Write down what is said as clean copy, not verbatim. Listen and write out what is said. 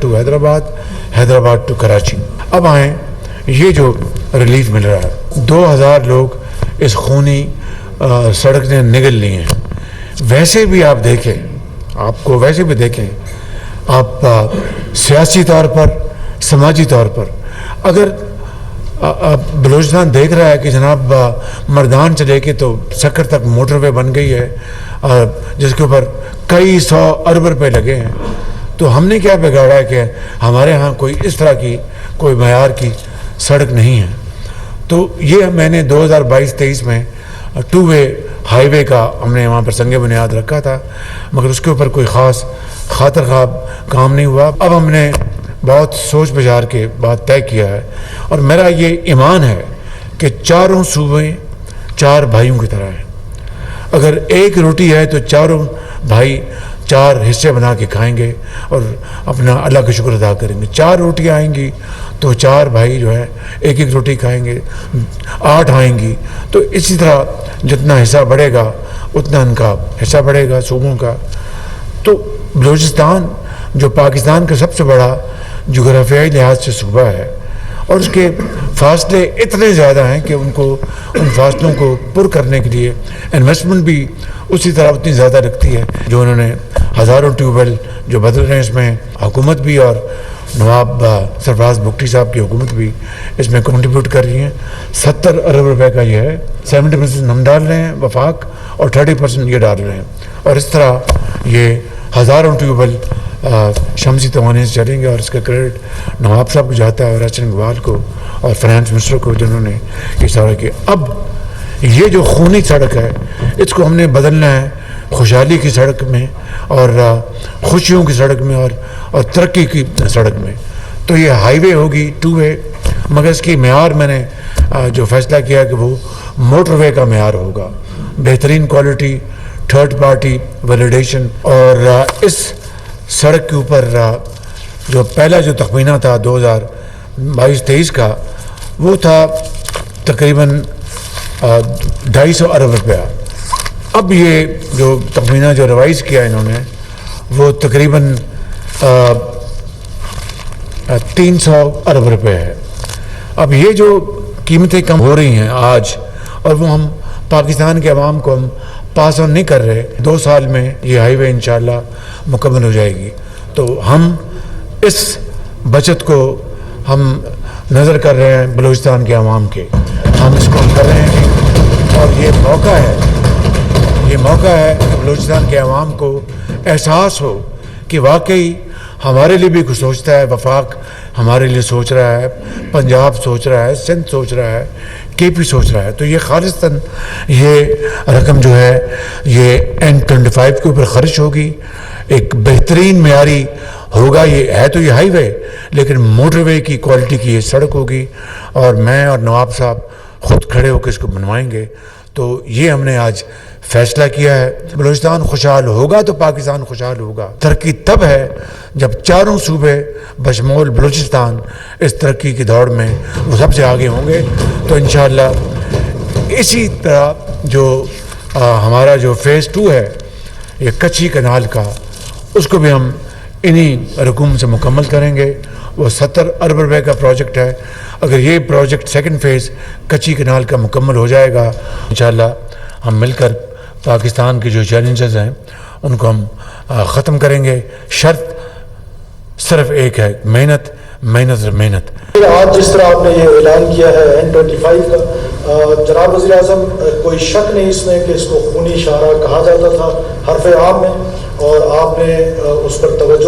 To Hyderabad, Hyderabad to Karachi. اب آئیں, یہ جو ریلیف مل رہا ہے, 2000 لوگ اس خونی سڑک نے نگل لی ہیں. ویسے بھی آپ دیکھیں, آپ کو ویسے بھی دیکھیں, آپ سیاسی طور پر, سماجی طور پر, اگر بلوچستان دیکھ رہا ہے کہ جناب مردان سے لے کے تو سکر تک موٹر وے بن گئی ہے, جس کے اوپر کئی 100 ارب روپے لگے ہیں, تو ہم نے کیا بگاڑا ہے کہ ہمارے ہاں کوئی اس طرح کی کوئی معیار کی سڑک نہیں ہے. تو یہ میں نے 2022-23 میں 2 وے ہائی وے کا ہم نے وہاں پر سنگ بنیاد رکھا تھا, مگر اس کے اوپر کوئی خاص خاطر خواب کام نہیں ہوا. اب ہم نے بہت سوچ بچار کے بات طے کیا ہے, اور میرا یہ ایمان ہے کہ چاروں صوبے 4 بھائیوں کی طرح ہیں. اگر ایک روٹی ہے تو چاروں بھائی 4 حصے بنا کے کھائیں گے اور اپنا اللہ کا شکر ادا کریں گے. 4 روٹیاں آئیں گی تو 4 بھائی جو ہے ایک ایک روٹی کھائیں گے, 8 آئیں گی, تو اسی طرح جتنا حصہ بڑھے گا اتنا ان کا حصہ بڑھے گا صوبوں کا. تو بلوچستان جو پاکستان کا سب سے بڑا جغرافیائی لحاظ سے صوبہ ہے, اور اس کے فاصلے اتنے زیادہ ہیں کہ ان فاصلوں کو پر کرنے کے لیے انویسٹمنٹ بھی اسی طرح اتنی زیادہ رکھتی ہے. جو انہوں نے ہزاروں ٹیوب ویل جو بدل رہے ہیں, اس میں حکومت بھی اور نواب سرفراز بگٹی صاحب کی حکومت بھی اس میں کنٹریبیوٹ کر رہی ہیں. 70 ارب روپے کا یہ ہے, 70% ہم ڈال رہے ہیں وفاق, اور 30% یہ ڈال رہے ہیں, اور اس طرح یہ ہزاروں ٹیوب ویل شمسی توانائی سے چلیں گے. اور اس کا کریڈٹ نواب صاحب کو جاتا ہے, اور اچن اقبال کو, اور فائنانس منسٹر کو, جنہوں نے یہ سارا کیا. اب یہ جو خونی سڑک ہے اس کو ہم نے بدلنا ہے خوشحالی کی سڑک میں, اور خوشیوں کی سڑک میں, اور ترقی کی سڑک میں. تو یہ ہائی وے ہوگی 2 وے, مگر اس کی معیار میں نے جو فیصلہ کیا کہ وہ موٹر وے کا معیار ہوگا, بہترین کوالٹی, 3rd پارٹی ویلیڈیشن. اور اس سڑک کے اوپر جو پہلا جو تخمینہ تھا 2022-23 کا, وہ تھا تقریباً 250 ارب روپیہ. اب یہ جو تخمینہ جو ریوائز کیا انہوں نے, وہ تقریباً 300 ارب روپے ہے. اب یہ جو قیمتیں کم ہو رہی ہیں آج, اور وہ ہم پاکستان کے عوام کو ہم پاس آن نہیں کر رہے. 2 سال میں یہ ہائی وے انشاءاللہ مکمل ہو جائے گی. تو ہم اس بچت کو ہم نظر کر رہے ہیں بلوچستان کے عوام کے, ہم اس کو کر رہے ہیں, اور یہ موقع ہے کہ بلوچستان کے عوام کو احساس ہو کہ واقعی ہمارے لیے بھی کچھ سوچتا ہے. وفاق ہمارے لیے سوچ رہا ہے, پنجاب سوچ رہا ہے, سندھ سوچ رہا ہے, KP سوچ رہا ہے. تو یہ خالصتاً یہ رقم جو ہے یہ N25 کے اوپر خرچ ہوگی. ایک بہترین معیاری ہوگا. یہ ہے تو یہ ہائی وے, لیکن موٹر وے کی کوالٹی کی یہ سڑک ہوگی, اور میں اور نواب صاحب خود کھڑے ہو کے اس کو بنوائیں گے. تو یہ ہم نے آج فیصلہ کیا ہے. بلوچستان خوشحال ہوگا تو پاکستان خوشحال ہوگا. ترقی تب ہے جب چاروں صوبے بشمول بلوچستان اس ترقی کی دوڑ میں وہ سب سے آگے ہوں گے. تو انشاءاللہ اسی طرح جو ہمارا جو فیز 2 ہے یہ کچھی کنال کا, اس کو بھی ہم انہی رقوم سے مکمل کریں گے. وہ 70 ارب روپے کا پروجیکٹ ہے. اگر یہ پروجیکٹ 2nd فیز کچھی کنال کا مکمل ہو جائے گا, انشاءاللہ ہم مل کر پاکستان کے جو چیلنجز ہیں ان کو ہم ختم کریں گے. شرط صرف ایک ہے, محنت, محنت اور محنت. آج جس طرح آپ نے یہ اعلان کیا ہے N25 کا, جناب وزیر اعظم, کوئی شک نہیں اس میں کہ اس کو خونی اشارہ کہا جاتا تھا حرف عام میں, اور آپ نے اس پر توجہ